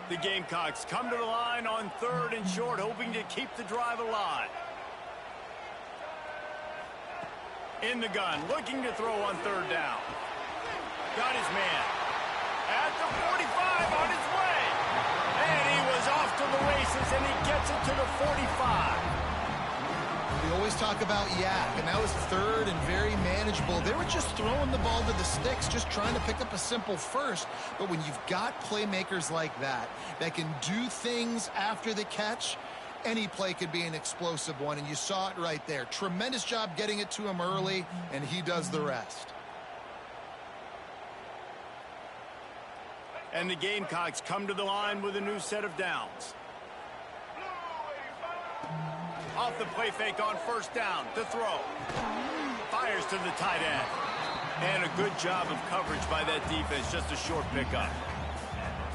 The Gamecocks come to the line on 3rd and short, hoping to keep the drive alive. In the gun, looking to throw on 3rd down. Got his man. At the 45, on his way. And he was off to the races, and he gets it to the 45. We always talk about yak, and that was 3rd and very manageable. They were just throwing the ball to the sticks, just trying to pick up a simple first. But when you've got playmakers like that can do things after the catch, any play could be an explosive one, and you saw it right there. Tremendous job getting it to him early, and he does the rest. And the Gamecocks come to the line with a new set of downs. Off the play fake on 1st down to throw. Fires to the tight end. And a good job of coverage by that defense. Just a short pickup.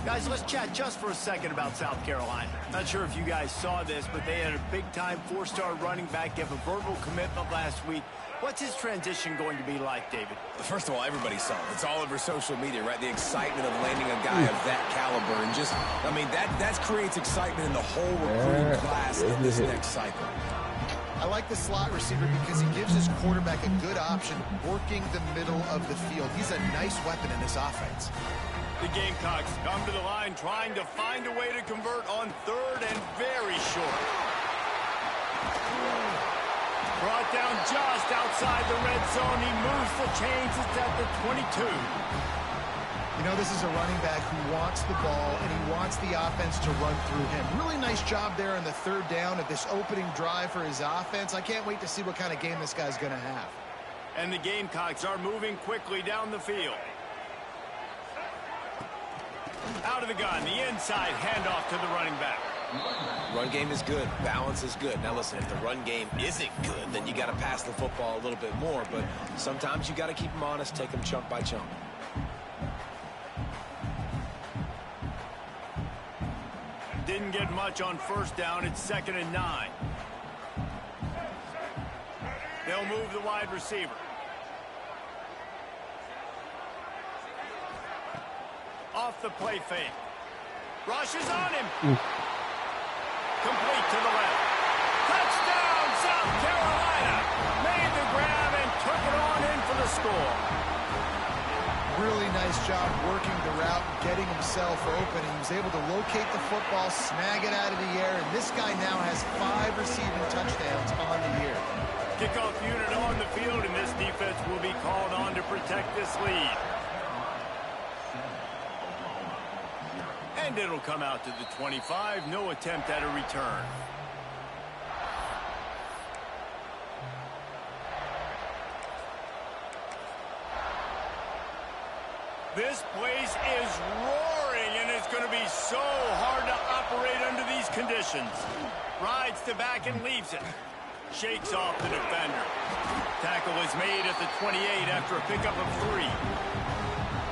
Guys, let's chat just for a second about South Carolina. Not sure if you guys saw this, but they had a big-time 4-star running back give a verbal commitment last week. What's his transition going to be like, David? First of all, everybody saw it. It's all over social media, right? The excitement of landing a guy of that caliber. And just, I mean, that creates excitement in the whole recruiting class in this next cycle. I like the slot receiver because he gives his quarterback a good option working the middle of the field. He's a nice weapon in this offense. The Gamecocks come to the line trying to find a way to convert on 3rd and very short. Brought down just outside the red zone. He moves the chains. It's at the 22. You know, this is a running back who wants the ball, and he wants the offense to run through him. Really nice job there on the 3rd down of this opening drive for his offense. I can't wait to see what kind of game this guy's going to have. And the Gamecocks are moving quickly down the field. Out of the gun, the inside handoff to the running back. Run game is good. Balance is good. Now, listen, if the run game isn't good, then you got to pass the football a little bit more. But sometimes you got to keep them honest, take them chunk by chunk. Didn't get much on 1st down. It's 2nd and 9. They'll move the wide receiver. Off the play fake. Rushes on him. Complete to the left. Touchdown, South Carolina. Made the grab and took it on in for the score. Really nice job working the route, getting himself open. He was able to locate the football, snag it out of the air, and this guy now has 5 receiving touchdowns on the year. Kickoff unit on the field, and this defense will be called on to protect this lead. And it'll come out to the 25. No attempt at a return. This place is roaring, and it's going to be so hard to operate under these conditions. Rides to back and leaves it. Shakes off the defender. Tackle is made at the 28 after a pickup of 3.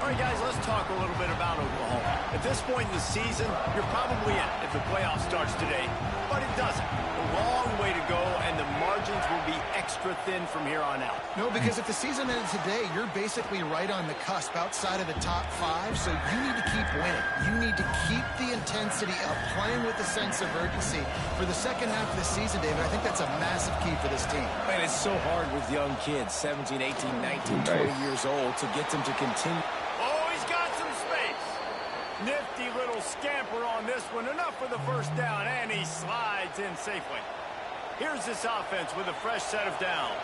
All right, guys, let's talk a little bit about Oklahoma. At this point in the season, you're probably in if the playoff starts today, but it doesn't. A long way to go, and the margins will be extra thin from here on out. No, because if the season ended today, you're basically right on the cusp outside of the top 5, so you need to keep winning. You need to keep the intensity up, playing with a sense of urgency. For the second half of the season, David, I think that's a massive key for this team. Man, it's so hard with young kids, 17, 18, 19, 20 years old, to get them to continue. Nifty little scamper on this one. Enough for the 1st down, and he slides in safely. Here's this offense with a fresh set of downs.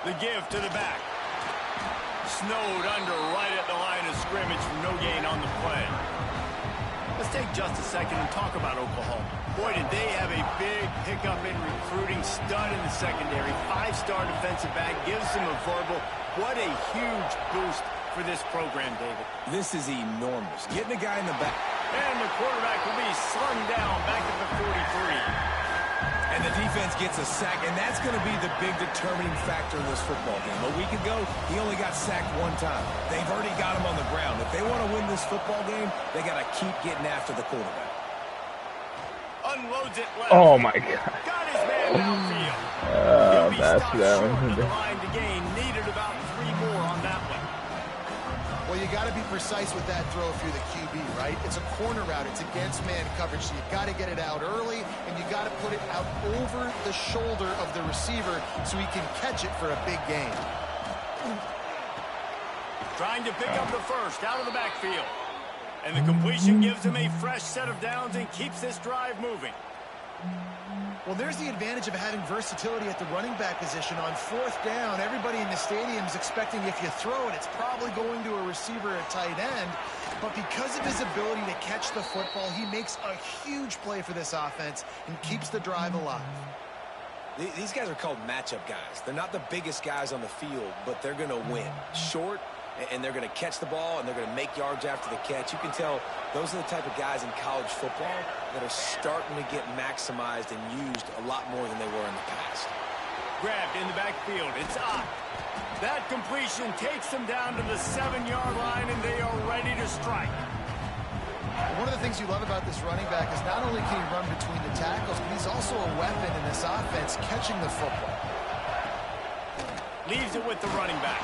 The give to the back. Snowed under right at the line of scrimmage from no gain on the play. Let's take just a second and talk about Oklahoma. Boy, did they have a big pickup in recruiting. Stud in the secondary. 5-star defensive back. Gives them a verbal. What a huge boost for this program, David. This is enormous. Getting a guy in the back. And the quarterback will be slung down back at the 43. And the defense gets a sack, and that's going to be the big determining factor in this football game. A week ago, he only got sacked 1 time. They've already got him on the ground. If they want to win this football game, they got to keep getting after the quarterback. Unloads it left. Oh, my God. Got his man downfield. He'll be stopped short of the line to gain. Needed about 3 more on that one. Well, you got to be precise with that throw if you're the QB, right? It's a corner route. It's against man coverage, so you've got to get it out early, and you got to put it out over the shoulder of the receiver so he can catch it for a big gain. Trying to pick up the first out of the backfield. And the completion gives him a fresh set of downs and keeps this drive moving. Well, there's the advantage of having versatility at the running back position. On 4th down, everybody in the stadium is expecting if you throw it, it's probably going to a receiver at tight end. But because of his ability to catch the football, he makes a huge play for this offense and keeps the drive alive. These guys are called matchup guys. They're not the biggest guys on the field, but they're going to win. Short, and they're going to catch the ball, and they're going to make yards after the catch. You can tell those are the type of guys in college football that are starting to get maximized and used a lot more than they were in the past. Grabbed in the backfield. It's up. That completion takes them down to the 7-yard line, and they are ready to strike. One of the things you love about this running back is not only can he run between the tackles, but he's also a weapon in this offense catching the football. Leaves it with the running back.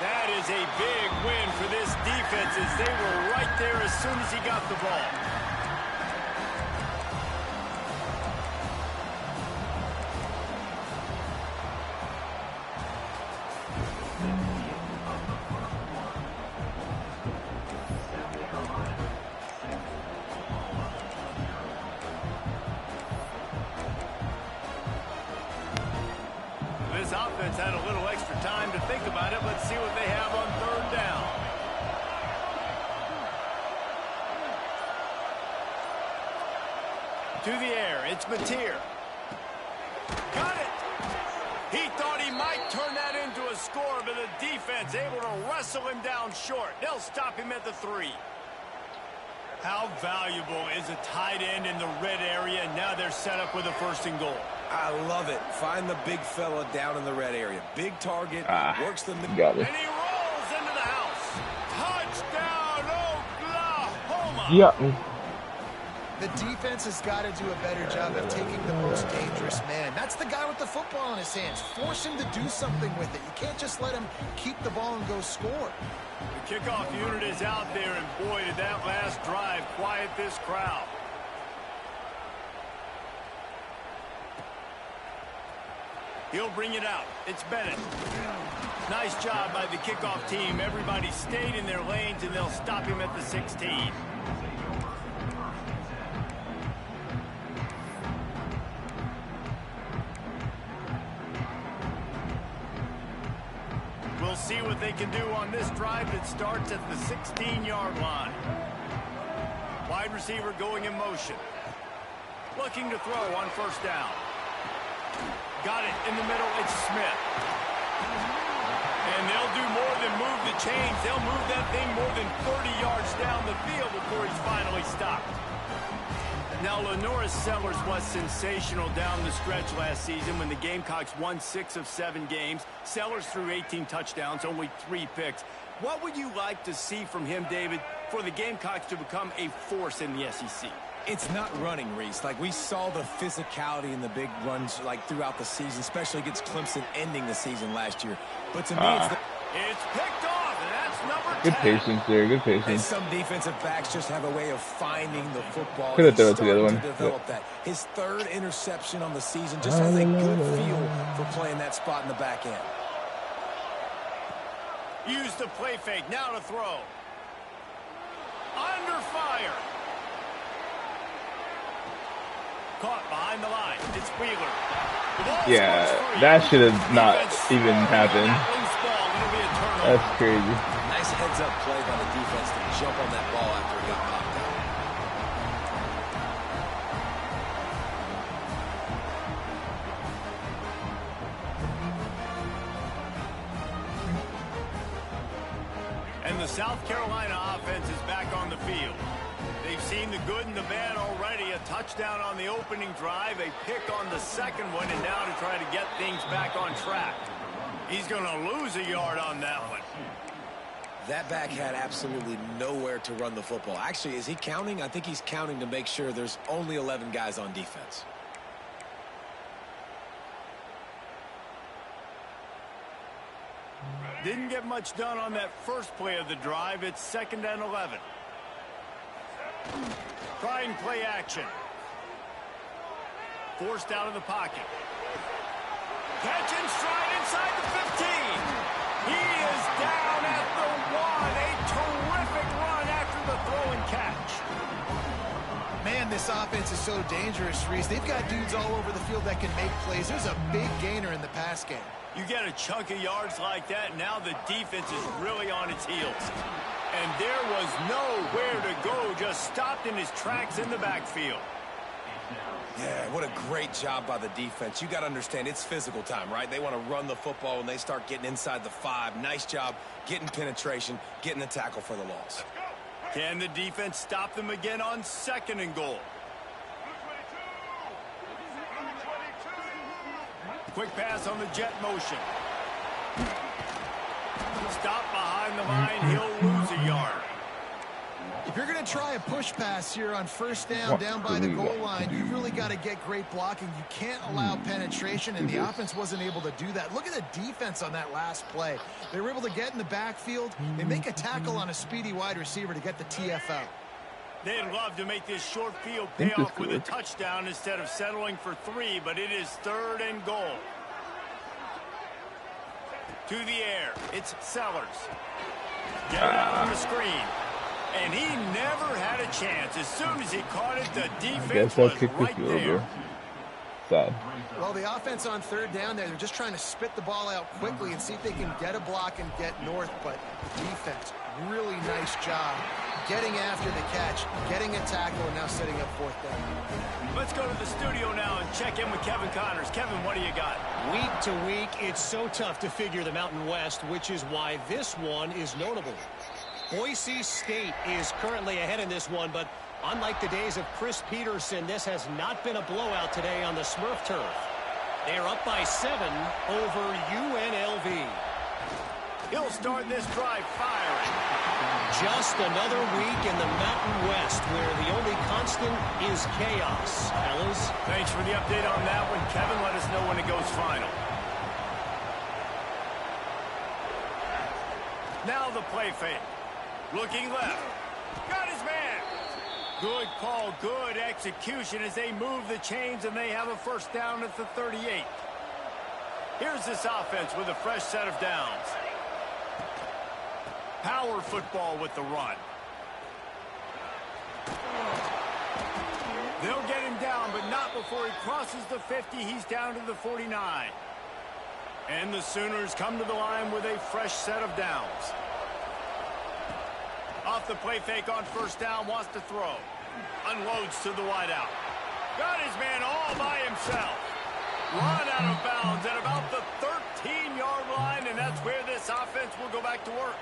That is a big win for this defense as they were right there as soon as he got the ball. This offense had a little extra time to think about it. Let's see what they have on 3rd down. To the air, it's Mateer. Got it! He thought he might turn that into a score, but the defense able to wrestle him down short. They'll stop him at the 3. How valuable is a tight end in the red area? Now they're set up with a 1st and goal. I love it. Find the big fella down in the red area. Big target, works the middle. Got it. And he rolls into the house. Touchdown, Oklahoma! Yeah. The defense has got to do a better job of taking the most dangerous man. That's the guy with the football in his hands. Force him to do something with it. You can't just let him keep the ball and go score. The kickoff unit is out there, and boy, did that last drive quiet this crowd. He'll bring it out. It's Bennett. Nice job by the kickoff team. Everybody stayed in their lanes, and they'll stop him at the 16. We'll see what they can do on this drive that starts at the 16-yard line. Wide receiver going in motion. Looking to throw on 1st down. Got it in the middle. It's Smith. And they'll do more than move the chains. They'll move that thing more than 30 yards down the field before he's finally stopped. Now, Lenoris Sellers was sensational down the stretch last season when the Gamecocks won 6 of 7 games. Sellers threw 18 touchdowns, only 3 picks. What would you like to see from him, David, for the Gamecocks to become a force in the SEC? It's not running, Reese. Like, we saw the physicality in the big runs, like, throughout the season, especially against Clemson ending the season last year. But to me, it's picked off, and that's number 10. Good patience there. Good And patience. some defensive backs just have a way of finding the football. Could have thrown it He's to the other starting one. to develop that. His 3rd interception on the season just has a good feel for playing that spot in the back end. Use the play fake. Now to throw. Under fire. Caught behind the line. It's Wheeler. Yeah, that should have not even happened. That's crazy. Nice heads-up play by the defense to jump on that ball after it got knocked out. And the South Carolina offense is back on the field. They've seen the good and the bad already. A touchdown on the opening drive, a pick on the 2nd one, and now to try to get things back on track. He's going to lose a yard on that one. That back had absolutely nowhere to run the football. Actually, is he counting? I think he's counting to make sure there's only 11 guys on defense. Didn't get much done on that first play of the drive. It's 2nd and 11. Trying play action. Forced out of the pocket. Catch and stride inside the 15. He is down at the 1. A terrific run after the throw and catch. Man, this offense is so dangerous, Reese. They've got dudes all over the field that can make plays. There's a big gainer in the pass game. You get a chunk of yards like that, now the defense is really on its heels. And there was nowhere to go, just stopped in his tracks in the backfield. Yeah, what a great job by the defense. You got to understand, it's physical time, right? They want to run the football when they start getting inside the 5. Nice job getting penetration, getting the tackle for the loss. Can the defense stop them again on 2nd and goal? Quick pass on the jet motion. Stop behind the line, he'll lose a yard. If you're going to try a push pass here on 1st down by the goal line, you've really got to get great blocking. You can't allow penetration, and the offense wasn't able to do that. Look at the defense on that last play. They were able to get in the backfield. They make a tackle on a speedy wide receiver to get the TFL. They'd love to make this short field pay off with a touchdown instead of settling for 3, but it is 3rd and goal. To the air, it's Sellers. Get it out on the screen. And he never had a chance. As soon as he caught it, the defense was right there. Sad. Well, the offense on 3rd down there, they're just trying to spit the ball out quickly and see if they can get a block and get north. But the defense, really nice job getting after the catch, getting a tackle, and now setting up 4th down. Let's go to the studio now and check in with Kevin Connors. Kevin, what do you got? Week to week, it's so tough to figure the Mountain West, which is why this one is notable. Boise State is currently ahead in this one, but unlike the days of Chris Peterson, this has not been a blowout today on the Smurf turf. They are up by 7 over UNLV. He'll start this drive firing. Just another week in the Mountain West where the only constant is chaos. Fellas, thanks for the update on that one, Kevin. Let us know when it goes final. Now the play fake. Looking left. Got his man. Good call, good execution as they move the chains and they have a 1st down at the 38. Here's this offense with a fresh set of downs. Power football with the run. They'll get him down, but not before he crosses the 50. He's down to the 49. And the Sooners come to the line with a fresh set of downs. Off the play fake on 1st down, wants to throw. Unloads to the wideout. Got his man all by himself. Run out of bounds at about the 13-yard line, and that's where this offense will go back to work.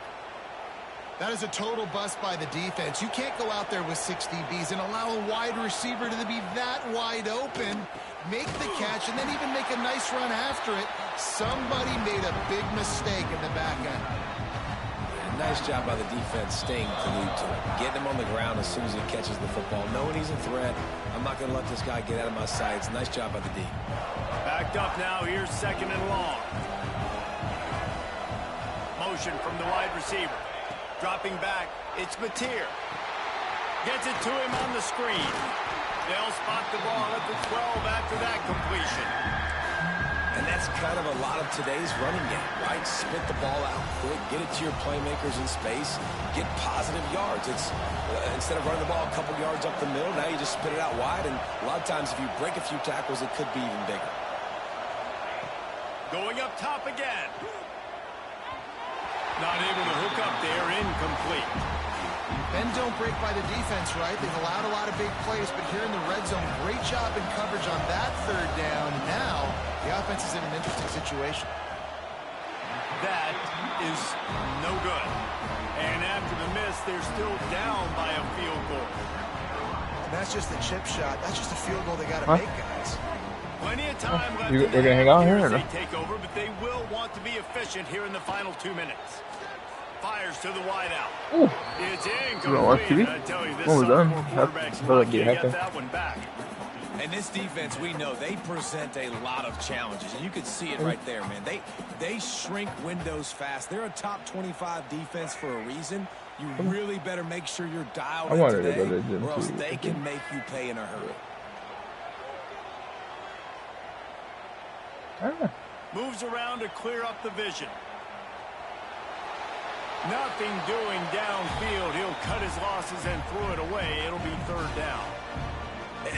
That is a total bust by the defense. You can't go out there with 6 DBs and allow a wide receiver to be that wide open, make the catch, and then even make a nice run after it. Somebody made a big mistake in the back end. Nice job by the defense staying glued to it. Getting him on the ground as soon as he catches the football. Knowing he's a threat, I'm not going to let this guy get out of my sights. Nice job by the D. Backed up now. Here's 2nd and long. Motion from the wide receiver. Dropping back. It's Mateer. Gets it to him on the screen. They'll spot the ball at the 12 after that completion. And that's kind of a lot of today's running game, right? Spit the ball out quick, get it to your playmakers in space, get positive yards. It's instead of running the ball a couple yards up the middle, now you just spit it out wide, and a lot of times if you break a few tackles, it could be even bigger. Going up top again. Not able to hook up there, incomplete. Bend don't break by the defense, right? They've allowed a lot of big plays, but here in the red zone, great job in coverage on that 3rd down. Now, the offense is in an interesting situation. That is no good. And after the miss, they're still down by a field goal. And that's just a chip shot. That's just a field goal they got to make, guys. Plenty of time left. We're going to hang out here or no? They take over, but they will want to be efficient here in the final 2 minutes. Fires to the wideout. Ooh. It's You don't watch incomplete. TV? I tell you, this What was that? sophomore quarterback's Felt like lucky you to had get to. that one back. And this defense, we know, they present a lot of challenges. And you can see it right there, man. They shrink windows fast. They're a top 25 defense for a reason. You really better make sure you're dialed in today, or else they can make you pay in a hurry. Moves around to clear up the vision. Nothing doing downfield. He'll cut his losses and throw it away. It'll be third down.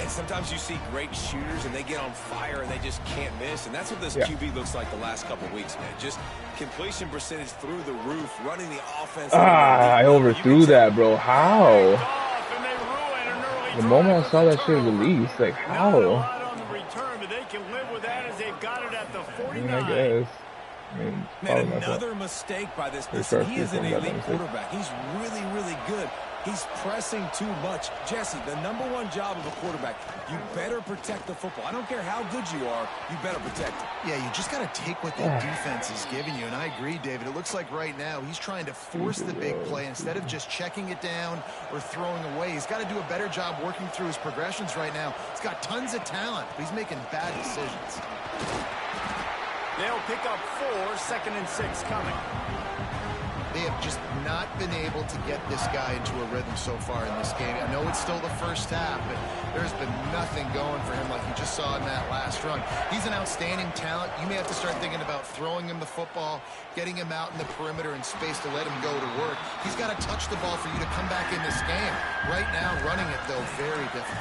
And sometimes you see great shooters and they get on fire and they just can't miss. And that's what this QB looks like the last couple of weeks, man. Just completion percentage through the roof, running the offense. I overthrew that, bro. How? The moment I saw that shit released, like, how? I guess. Man, another mistake by this. Listen, he is an elite quarterback. He's really, really good. He's pressing too much. Jesse, the #1 job of a quarterback, you better protect the football. I don't care how good you are, you better protect it. Yeah, you just got to take what the defense is giving you. And I agree, David. It looks like right now he's trying to force the big play instead of just checking it down or throwing away. He's got to do a better job working through his progressions right now. He's got tons of talent, but he's making bad decisions. They'll pick up 4, 2nd and 6 coming. They have just not been able to get this guy into a rhythm so far in this game. I know it's still the first half, but there's been nothing going for him like you just saw in that last run. He's an outstanding talent. You may have to start thinking about throwing him the football, getting him out in the perimeter in space to let him go to work. He's got to touch the ball for you to come back in this game. Right now, running it, though, very difficult.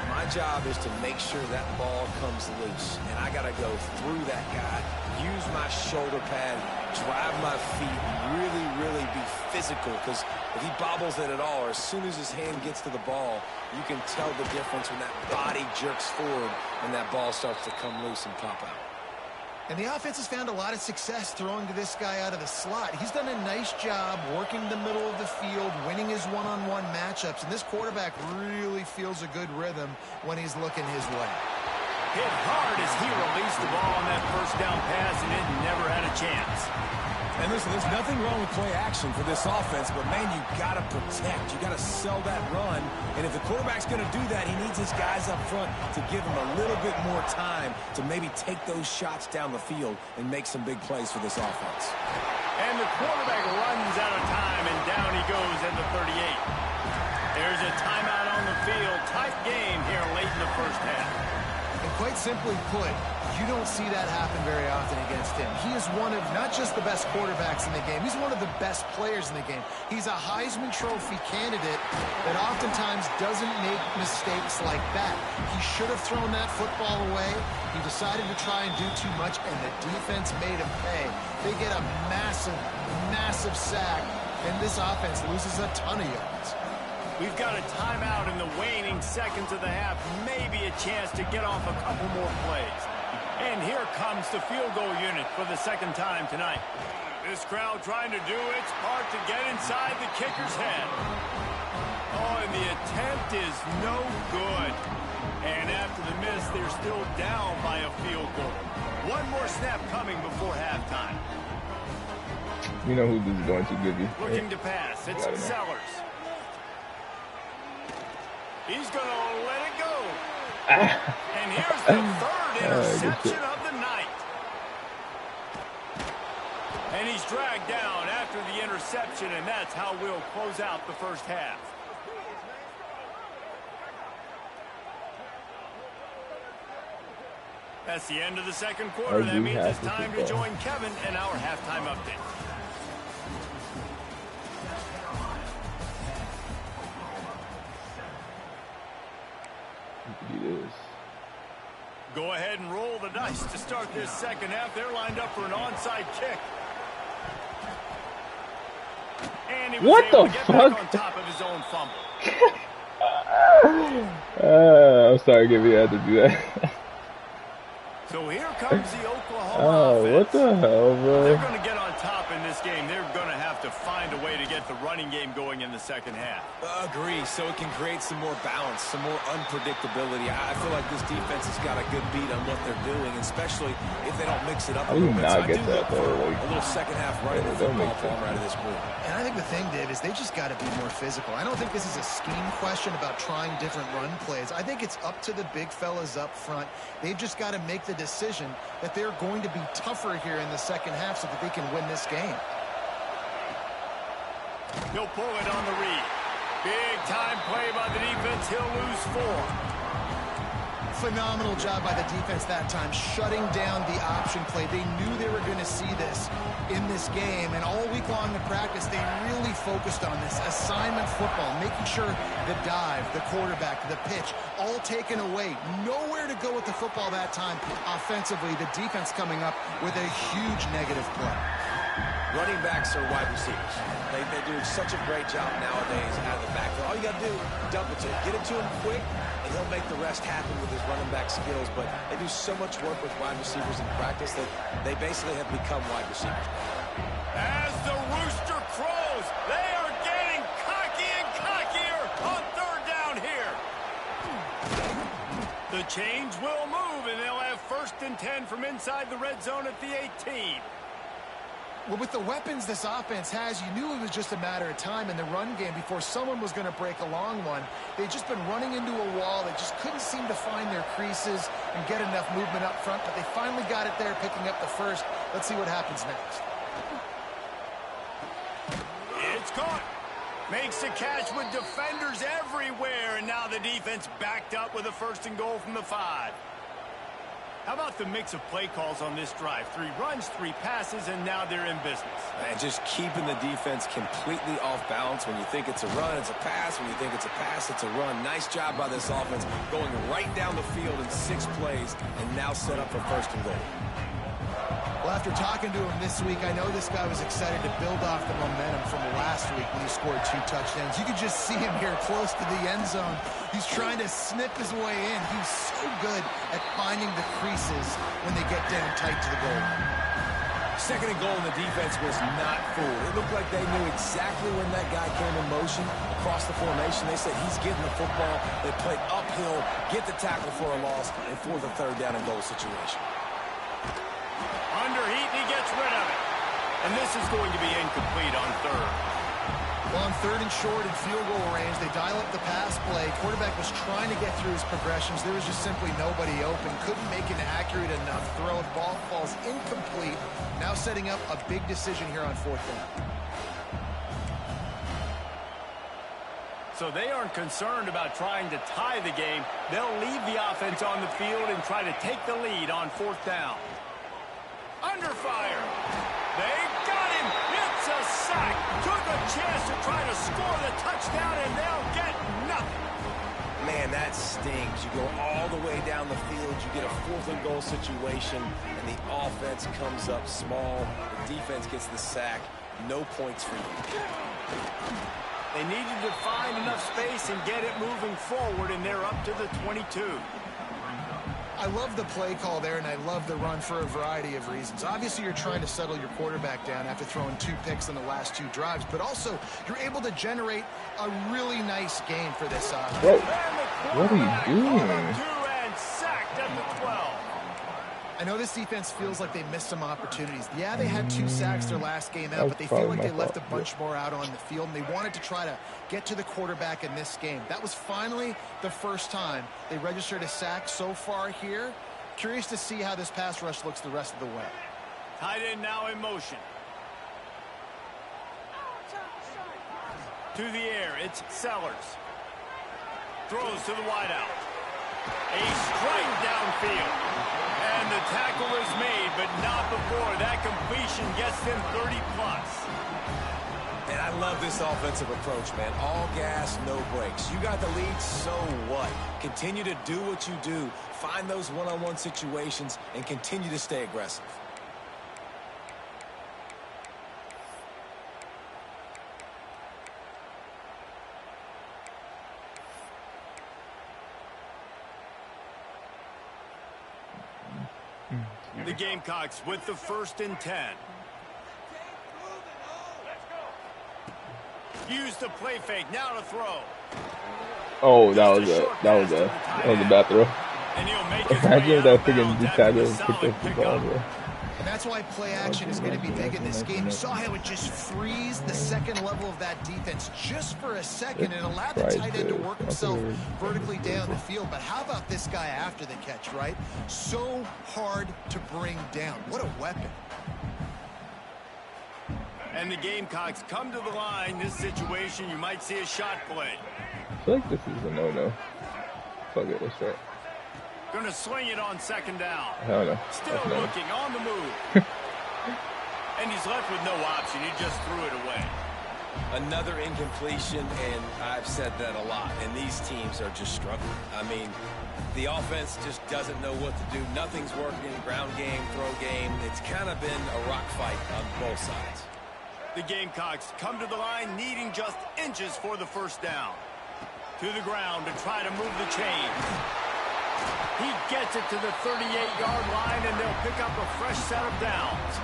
My job is to make sure that ball comes loose, and I got to go through that guy, use my shoulder pad, drive my feet, really, really be physical, because if he bobbles it at all, or as soon as his hand gets to the ball, you can tell the difference when that body jerks forward and that ball starts to come loose and pop out. And the offense has found a lot of success throwing to this guy out of the slot. He's done a nice job working the middle of the field, winning his one-on-one matchups, and this quarterback really feels a good rhythm when he's looking his way. Hit hard as he released the ball on that first down pass, and it never had a chance. And listen, there's nothing wrong with play action for this offense, but, man, you got to protect. You got to sell that run. And if the quarterback's going to do that, he needs his guys up front to give him a little bit more time to maybe take those shots down the field and make some big plays for this offense. And the quarterback runs out of time, and down he goes at the 38. There's a timeout on the field. Tight game here late in the first half. And quite simply put, you don't see that happen very often against him. He is one of not just the best quarterbacks in the game, he's one of the best players in the game. He's a Heisman Trophy candidate that oftentimes doesn't make mistakes like that. He should have thrown that football away. He decided to try and do too much, and the defense made him pay. They get a massive, massive sack, and this offense loses a ton of yards. We've got a timeout in the waning seconds of the half. Maybe a chance to get off a couple more plays. And here comes the field goal unit for the second time tonight. This crowd trying to do its part to get inside the kicker's head. Oh, and the attempt is no good. And after the miss, they're still down by a field goal. One more snap coming before halftime. You know who this is going to give you. Looking to pass. It's Sellers. He's going to let it go. And here's the third interception of the night. And he's dragged down after the interception, and that's how we'll close out the first half. That's the end of the second quarter. That means it's time to join Kevin in our halftime update. Go ahead and roll the dice to start this second half. They're lined up for an onside kick. And he was able to get back on top of his own fumble. I'm sorry, Gibby, I had to do that. So here comes the Oklahoma offense. What the hell, bro? They're going to get on top in this game, they're going to have to find a way to get the running game going in the second half. Agree, so it can create some more balance, some more unpredictability. I feel like this defense has got a good beat on what they're doing, especially if they don't mix it up a little bit. So I do look for a little second half running the football ball out of this group. And I think the thing, Dave, is they just got to be more physical. I don't think this is a scheme question about trying different run plays. I think it's up to the big fellas up front. They've just got to make the decision that they're going to be tougher here in the second half so that they can win this game. He'll pull it on the read. Big time play by the defense. He'll lose 4. Phenomenal job by the defense that time, shutting down the option play. They knew they were going to see this in this game, and all week long in practice, they really focused on this assignment football, making sure the dive, the quarterback, the pitch, all taken away. Nowhere to go with the football that time offensively. The defense coming up with a huge negative play. Running backs are wide receivers. They do such a great job nowadays out of the backfield. All you got to do, dump it to him. Get it to him quick, and he'll make the rest happen with his running back skills. But they do so much work with wide receivers in practice that they basically have become wide receivers. As the rooster crows, they are getting cocky and cockier on third down here. The chains will move, and they'll have 1st and 10 from inside the red zone at the 18. Well, with the weapons this offense has, you knew it was just a matter of time in the run game before someone was going to break a long one. They've just been running into a wall. They just couldn't seem to find their creases and get enough movement up front, but they finally got it there, picking up the first. Let's see what happens next. It's caught. Makes a catch with defenders everywhere, and now the defense backed up with a 1st and goal from the 5. How about the mix of play calls on this drive? 3 runs, 3 passes, and now they're in business. And just keeping the defense completely off balance. When you think it's a run, it's a pass. When you think it's a pass, it's a run. Nice job by this offense going right down the field in 6 plays and now set up for 1st and goal. Well, after talking to him this week, I know this guy was excited to build off the momentum from last week when he scored 2 touchdowns. You could just see him here close to the end zone. He's trying to snip his way in. He's so good at finding the creases when they get down tight to the goal line. 2nd and goal, and the defense was not fooled. It looked like they knew exactly when that guy came in motion across the formation. They said he's getting the football. They played uphill, get the tackle for a loss, and for the 3rd down and goal situation. Under heat, and he gets rid of it. And this is going to be incomplete on 3rd. Well, on 3rd and short and field goal range, they dial up the pass play. Quarterback was trying to get through his progressions. There was just simply nobody open. Couldn't make an accurate enough throw. Ball falls incomplete. Now setting up a big decision here on 4th down. So they aren't concerned about trying to tie the game. They'll leave the offense on the field and try to take the lead on 4th down. Under fire. They got him. It's a sack. Took a chance to try to score the touchdown, and they'll get nothing. Man, that stings. You go all the way down the field. You get a 4th and goal situation, and the offense comes up small. The defense gets the sack. No points for you. They needed to find enough space and get it moving forward, and they're up to the 22. I love the play call there, and I love the run for a variety of reasons. Obviously, you're trying to settle your quarterback down after throwing 2 picks in the last 2 drives, but also you're able to generate a really nice game for this offense. Bro, what are you doing? And sacked at the 12. I know this defense feels like they missed some opportunities. Yeah, they had 2 sacks their last game out, but they feel like they left a bunch more out on the field, and they wanted to try to get to the quarterback in this game. That was finally the first time they registered a sack so far here. Curious to see how this pass rush looks the rest of the way. Tight end now in motion. To the air, it's Sellers. Throws to the wideout. A strike downfield. And the tackle is made, but not before that completion gets them 30+. And I love this offensive approach, man. All gas, no brakes. You got the lead, so what? Continue to do what you do. Find those one-on-one situations and continue to stay aggressive. The Gamecocks with the 1st and 10. Use the play fake. Now to throw. Oh, that was a bad throw. And he'll make his Imagine way if that out of freaking bounds dude after tried the to pick solid up the ball, pickup. bro. And that's why play action is going to be big in this game. You saw how it just frees the second level of that defense just for a second and allowed the tight end to work himself vertically down the field. But how about this guy after the catch, right? So hard to bring down. What a weapon. And the Gamecocks come to the line. This situation, you might see a shot play. I feel like this is a no-no. Fuck it, let's try it. Going to swing it on second down. Hell no. Still looking on the move. And he's left with no option. He just threw it away. Another incompletion, and I've said that a lot, and these teams are just struggling. I mean, the offense just doesn't know what to do. Nothing's working. Ground game, throw game. It's kind of been a rock fight on both sides. The Gamecocks come to the line needing just inches for the first down. To the ground to try to move the chains. He gets it to the 38-yard line, and they'll pick up a fresh set of downs.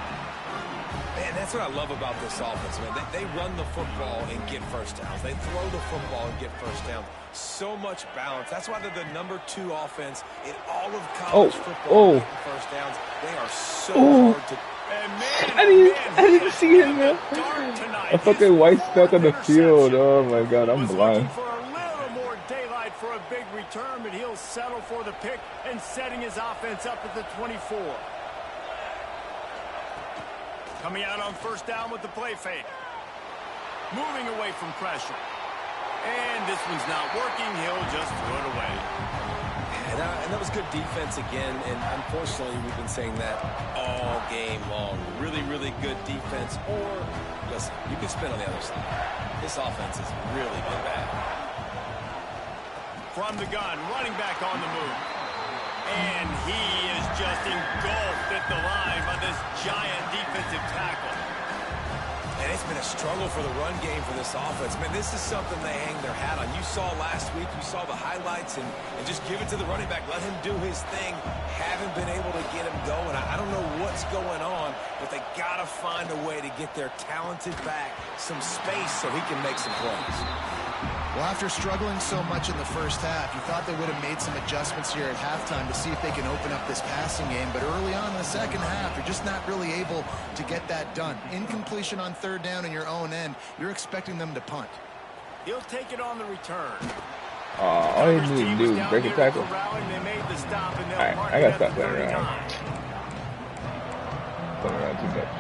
Man, that's what I love about this offense, man. They run the football and get first downs. They throw the football and get first downs. So much balance. That's why they're the #2 offense in all of college football. First downs. They are so hard to... I didn't see him, man. A fucking white stuck on the field. Oh my god, I'm blind. For a big return, but he'll settle for the pick and setting his offense up at the 24. Coming out on first down with the play fake. Moving away from pressure. And this one's not working. He'll just throw it away. And that was good defense again, and unfortunately we've been saying that all game long. Really, really good defense. Or, listen, you can spin on the other side. This offense has really been bad. From the gun, running back on the move. And he is just engulfed at the line by this giant defensive tackle. And it's been a struggle for the run game for this offense. Man, this is something they hang their hat on. You saw last week, you saw the highlights, and just give it to the running back. Let him do his thing. Haven't been able to get him going. I don't know what's going on, but they got to find a way to get their talented back some space so he can make some plays. Well, after struggling so much in the first half, you thought they would have made some adjustments here at halftime to see if they can open up this passing game. But early on in the second half, you're just not really able to get that done. Incompletion on third down in your own end. You're expecting them to punt. He'll take it on the return. All you need to do is break a tackle. Alright, I gotta stop playing around. Playing around too much.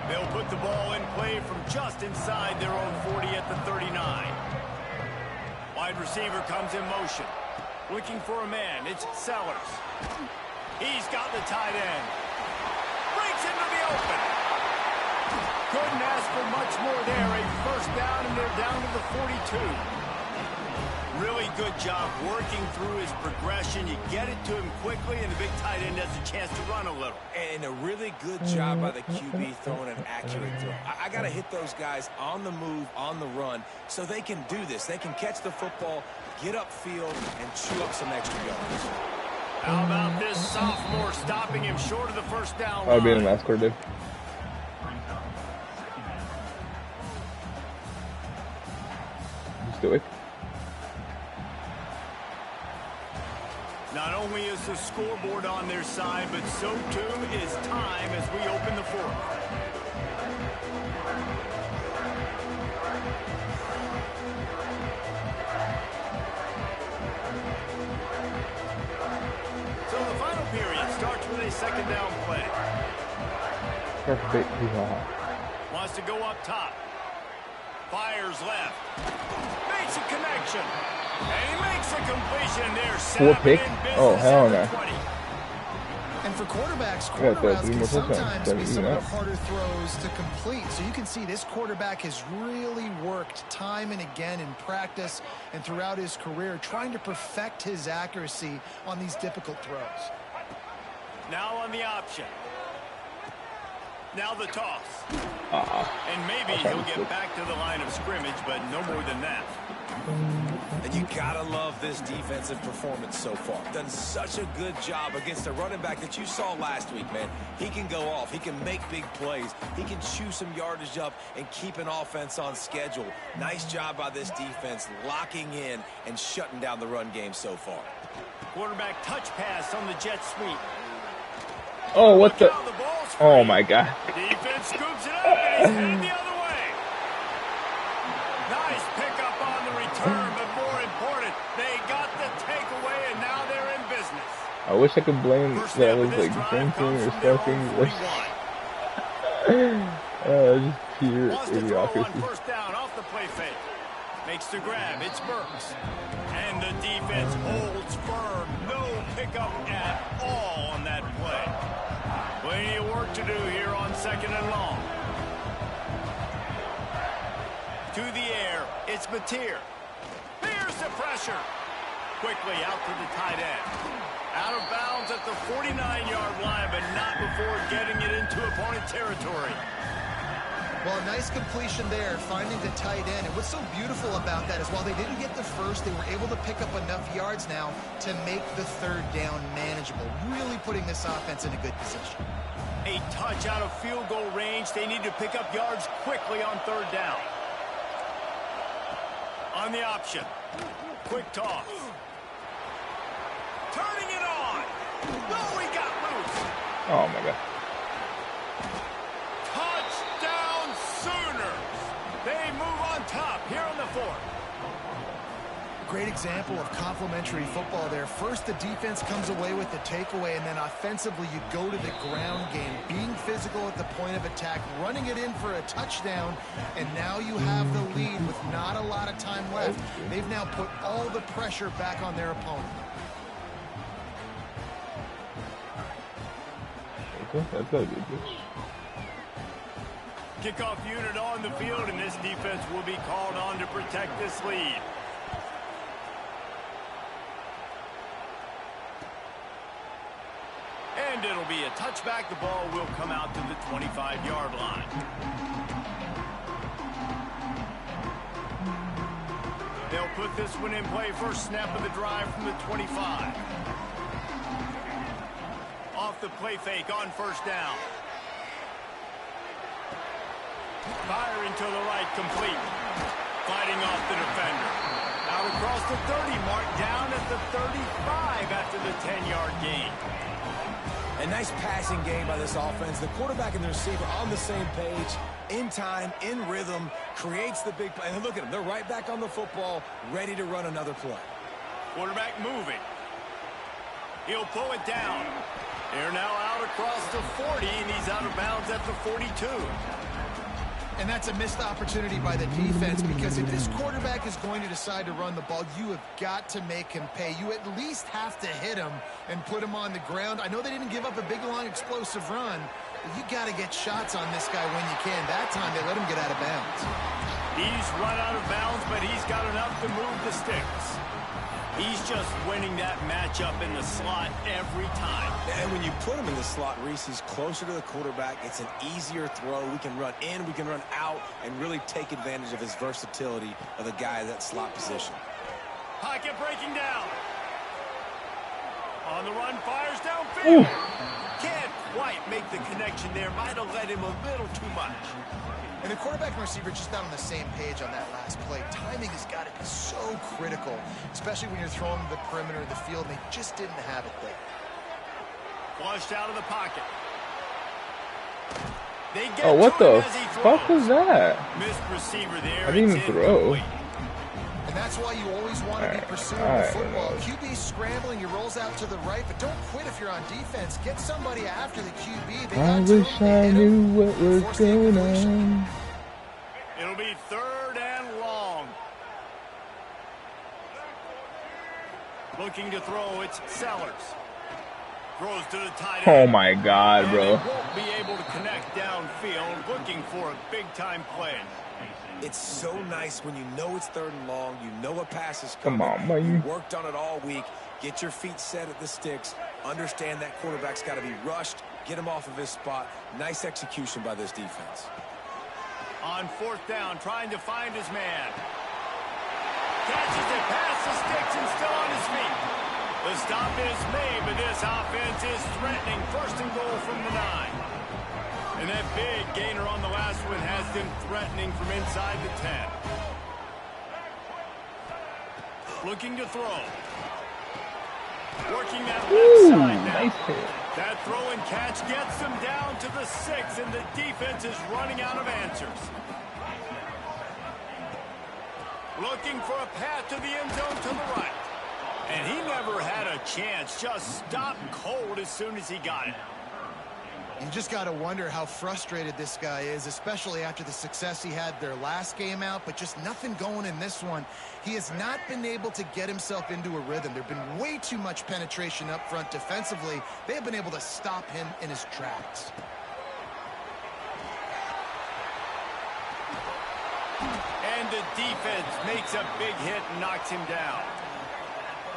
They'll put the ball in play from just inside their own 40 at the 39. Wide receiver comes in motion. Looking for a man. It's Sellers. He's got the tight end. Breaks into the open. Couldn't ask for much more there. A first down, and they're down to the 42. Really good job working through his progression. You get it to him quickly, and the big tight end has a chance to run a little. And a really good job by the QB throwing an accurate throw. I got to hit those guys on the move, on the run, so they can do this. They can catch the football, get upfield, and chew up some extra yards. How about this sophomore stopping him short of the first down line? I'll be in the last quarter, Dave. You still awake? Not only is the scoreboard on their side, but so too is time as we open the fourth. So the final period starts with a second down play. Wants to go up top. Fires left. Makes a connection. And he makes a completion there. 4 pick? Oh, hell no. And for quarterbacks, corner routes can sometimes be some of the harder throws to complete. So you can see this quarterback has really worked time and again in practice and throughout his career trying to perfect his accuracy on these difficult throws. Now on the option. Now the toss. And maybe he'll get back to the line of scrimmage, but no more than that. And you gotta love this defensive performance so far. Done such a good job against a running back that you saw last week, man. He can go off. He can make big plays. He can chew some yardage up and keep an offense on schedule. Nice job by this defense locking in and shutting down the run game so far. Quarterback touch pass on the jet sweep. Oh, what the? Oh, my God. Defense scoops it up, and he's headed the other way. Nice pickup on the return, but more important, they got the takeaway, and now they're in business. I wish I could blame that I was like drinking or something. Just pure idiocracy. First down off the play fake. Makes the grab. It's Burks. And the defense holds firm. No pickup at all on that play. Plenty of work to do here on second and long. To the air. It's Mateer. Here's the pressure. Quickly out to the tight end. Out of bounds at the 49-yard line, but not before getting it into opponent territory. Well, a nice completion there, finding the tight end. And what's so beautiful about that is while they didn't get the first, they were able to pick up enough yards now to make the third down manageable, really putting this offense in a good position. A touch out of field goal range. They need to pick up yards quickly on third down. On the option. Quick toss. Turning it on. No, he got loose. Oh, my God. Touchdown Sooners. They move on top here in the fourth. Great example of complementary football there. First, the defense comes away with the takeaway, and then offensively, you go to the ground game, being physical at the point of attack, running it in for a touchdown, and now you have the lead with not a lot of time left. They've now put all the pressure back on their opponent. Okay, that's gotta be good. Kickoff unit on the field, and this defense will be called on to protect this lead. And it'll be a touchback. The ball will come out to the 25-yard line. They'll put this one in play. First snap of the drive from the 25. Off the play fake on first down. Firing to the right, complete. Fighting off the defender. Out across the 30 mark, down at the 35 after the 10-yard gain. A nice passing game by this offense. The quarterback and the receiver on the same page, in time, in rhythm, creates the big play. And look at them. They're right back on the football, ready to run another play. Quarterback moving. He'll pull it down. They're now out across the 40, and he's out of bounds at the 42. And that's a missed opportunity by the defense, because if this quarterback is going to decide to run the ball, you have got to make him pay. You at least have to hit him and put him on the ground. I know they didn't give up a big, long, explosive run, but you got to get shots on this guy when you can. That time, they let him get out of bounds. He's run out of bounds, but he's got enough to move the sticks. He's just winning that matchup in the slot every time. And when you put him in the slot, Reese, he's closer to the quarterback. It's an easier throw. We can run in, we can run out, and really take advantage of his versatility of the guy in that slot position. Pocket breaking down. On the run, fires downfield. Can't quite make the connection there. Might have led him a little too much. And the quarterback and receiver just not on the same page on that last play. Timing has got to be so critical, especially when you're throwing to the perimeter of the field. They just didn't have it there. Flushed out of the pocket. They get what the fuck was that? Missed receiver there. I didn't even throw. And that's why you always want to be pursuing the football. QB scrambling, he rolls out to the right, but don't quit if you're on defense. Get somebody after the QB. I wish I knew what was going on. It'll be third and long. Looking to throw, it's Sellers. Throws to the tight end. Oh my God, bro. Won't be able to connect downfield, looking for a big-time play. It's so nice when you know it's third and long, you know a pass is coming. Come on, man. You worked on it all week. Get your feet set at the sticks. Understand that quarterback's got to be rushed. Get him off of his spot. Nice execution by this defense. On fourth down, trying to find his man. Catches it, The stop is made, but this offense is threatening. First and goal from the 9. And that big gainer on the last one has them threatening from inside the 10. Looking to throw. Working that left side now. Nice hit. That throw and catch gets them down to the 6, and the defense is running out of answers. Looking for a path to the end zone to the right. And he never had a chance. Just stopped cold as soon as he got it. You just got to wonder how frustrated this guy is, especially after the success he had their last game out, but just nothing going in this one. He has not been able to get himself into a rhythm. There have been way too much penetration up front defensively. They have been able to stop him in his tracks. And the defense makes a big hit and knocks him down.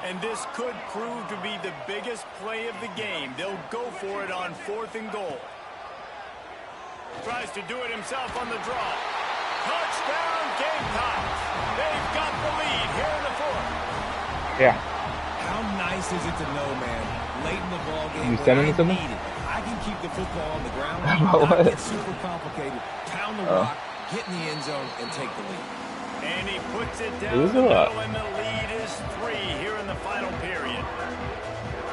And this could prove to be the biggest play of the game. They'll go for it on 4th and goal. Tries to do it himself on the draw. Touchdown Gamecocks. They've got the lead here in the 4th. Yeah. How nice is it to know, man, late in the ball game, You sending it to me? I can keep the football on the ground, What? not get super complicated, pound the rock, get in the end zone, and take the lead. And he puts it down It was the a lot. middle, and the lead is 3 here in the final period.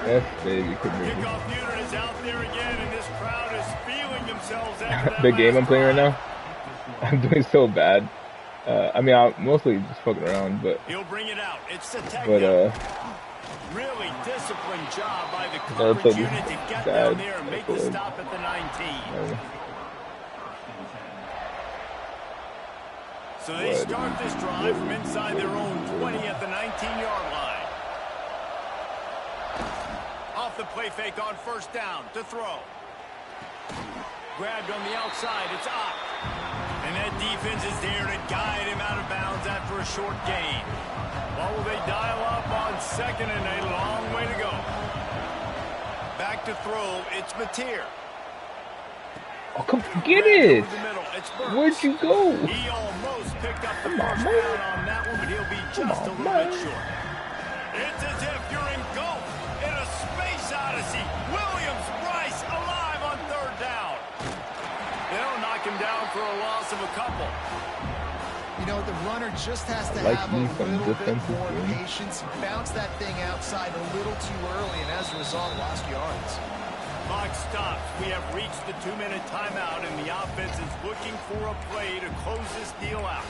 Yes, baby. Could be. Kickoff unit is out there again, and this crowd is feeling themselves after that The game I'm last playing right drive. now, I'm doing so bad. I mean, I'm mostly just fucking around, but He'll bring it out. It's the but really disciplined job by the Gotta coverage play unit to get bad. down there and make the stop at the 19. So they start this drive from inside their own 20 at the 19-yard line. Off the play fake on 1st down to throw. Grabbed on the outside. It's up. And that defense is there to guide him out of bounds after a short gain. Well, will they dial up on 2nd and a long way to go? Back to throw. It's Mateer. oh, come get it! Over the middle. It's Burks. Where'd you go? He almost picked up the first down on that one, but he'll be just a little bit short. It's as if you're engulfed in a space odyssey. Williams, Bryce, alive on 3rd down. They'll knock him down for a loss of a couple. You know, the runner just has to Like have me a some little bit defensive more game. patience. Bounce that thing outside a little too early, and as a result, lost yards. Clock stops. We have reached the 2-minute timeout, and the offense is looking for a play to close this deal out.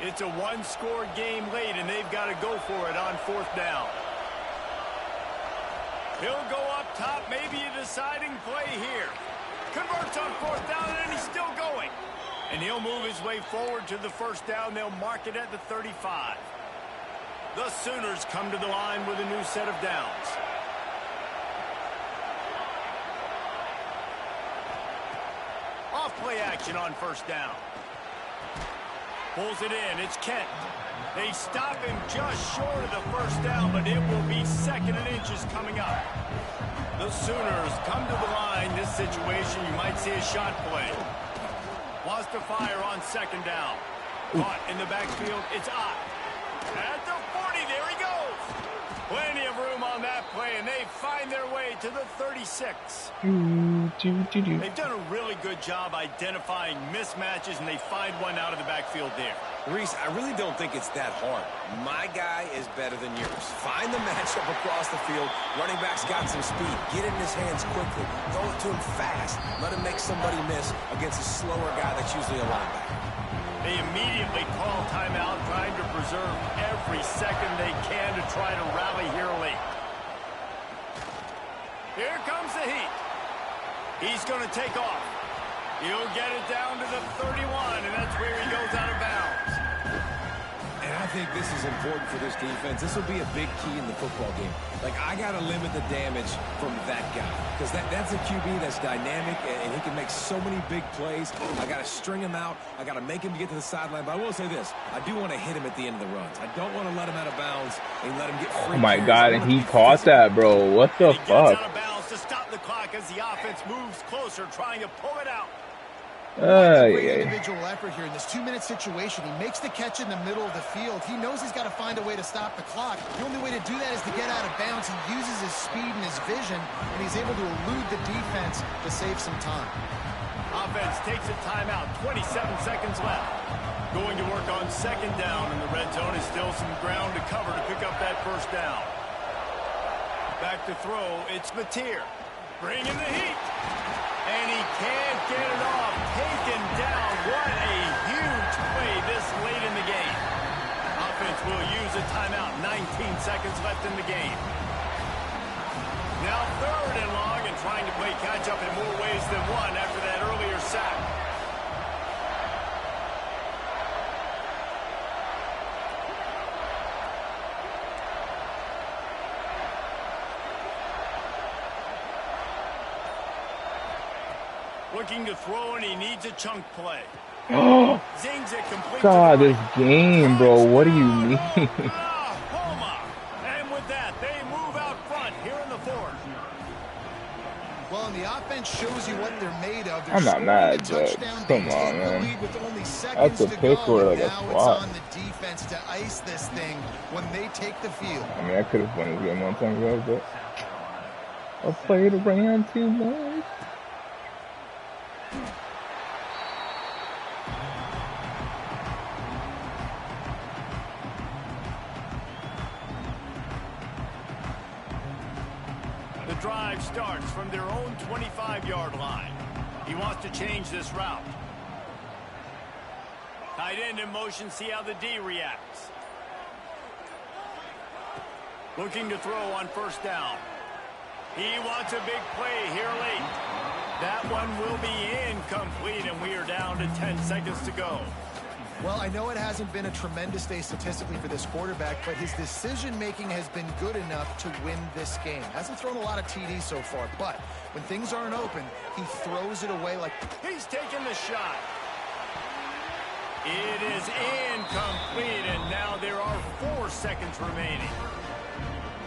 It's a 1-score game late, and they've got to go for it on 4th down. He'll go up top, maybe a deciding play here. Converts on 4th down, and he's still going. And he'll move his way forward to the 1st down. They'll mark it at the 35. The Sooners come to the line with a new set of downs. Off play action on 1st down. Pulls it in. It's Kent. They stop him just short of the 1st down, but it will be 2nd and inches coming up. The Sooners come to the line. This situation, you might see a shot play. Wants to fire on 2nd down. Caught in the backfield. It's up. At the 40, there he goes. Plenty of room on that play, and they find their way to the 36. They've done a really good job identifying mismatches, and they find one out of the backfield there. Reese, I really don't think it's that hard. My guy is better than yours. Find the matchup across the field. Running back's got some speed. Get it in his hands quickly. Throw it to him fast. Let him make somebody miss against a slower guy that's usually a linebacker. They immediately call timeout, trying to preserve every second they can to try to rally here late. Here comes the heat. He's going to take off. He'll get it down to the 31, and that's where he goes out of bounds. And I think this is important for this defense. This will be a big key in the football game. Like, I got to limit the damage from that guy. Because that's a QB that's dynamic, and he can make so many big plays. I got to string him out. I got to make him get to the sideline. But I will say this. I do want to hit him at the end of the runs. I don't want to let him out of bounds and let him get free. Oh my God, and he caught that, bro. What the He gets fuck? out of bounds to stop the clock as the offense moves closer, trying to pull it out. What a great individual effort here in this 2-minute situation. He makes the catch in the middle of the field. He knows he's got to find a way to stop the clock. The only way to do that is to get out of bounds. He uses his speed and his vision, and he's able to elude the defense to save some time. Offense takes a timeout. 27 seconds left. Going to work on second down, and the red zone is still some ground to cover to pick up that first down. Back to throw. It's Mateer. Bringing the heat. And he can't get it off. Taken down. What a huge play this late in the game. Offense will use a timeout. 19 seconds left in the game. Now third and long and trying to play catch-up in more ways than one after that earlier sack. Looking to throw, and he needs a chunk play. Zings it complete. God, this game, bro. What do you mean? And with that, they move out front here in the fourth. Well, and the offense shows you what they're made of. I'm not mad, but come on, man. That's a pick or like a squat. It's on the defense to ice this thing when they take the field. I mean, I could have won this game a long time ago, but I played around too much. The drive starts from their own 25-yard line. He wants to change this route. Tight end in motion, see how the D reacts. Looking to throw on first down. He wants a big play here late. That one will be incomplete, and we are down to 10 seconds to go. Well, I know it hasn't been a tremendous day statistically for this quarterback, but his decision-making has been good enough to win this game. Hasn't thrown a lot of TDs so far, but when things aren't open, he throws it away like... He's taking the shot. It is incomplete, and now there are 4 seconds remaining.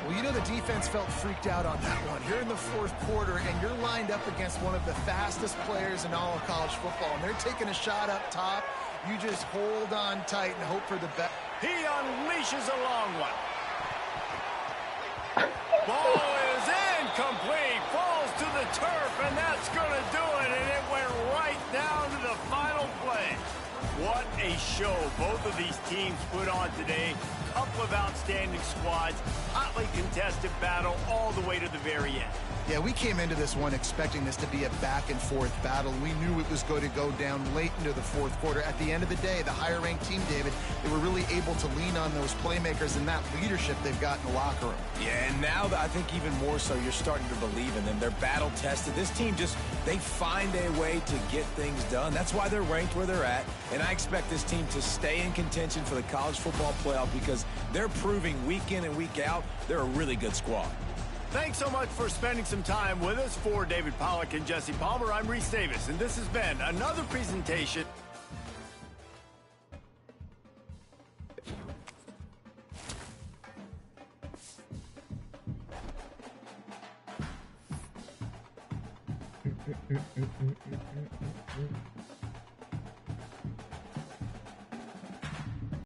Well, you know the defense felt freaked out on that one. You're in the fourth quarter, and you're lined up against one of the fastest players in all of college football, and they're taking a shot up top. You just hold on tight and hope for the best. He unleashes a long one. Ball is incomplete. Falls to the turf, and that's going to do it. And it went right down to the final play. What a show both of these teams put on today. Couple of outstanding squads. Hotly contested battle all the way to the very end. Yeah, we came into this one expecting this to be a back-and-forth battle. We knew it was going to go down late into the fourth quarter. At the end of the day, the higher-ranked team, David, they were really able to lean on those playmakers and that leadership they've got in the locker room. Yeah, and now I think even more so, you're starting to believe in them. They're battle-tested. This team just, they find a way to get things done. That's why they're ranked where they're at. And I expect this team to stay in contention for the college football playoff because they're proving week in and week out they're a really good squad. Thanks so much for spending some time with us. For David Pollack and Jesse Palmer, I'm Reese Davis, and this has been another presentation.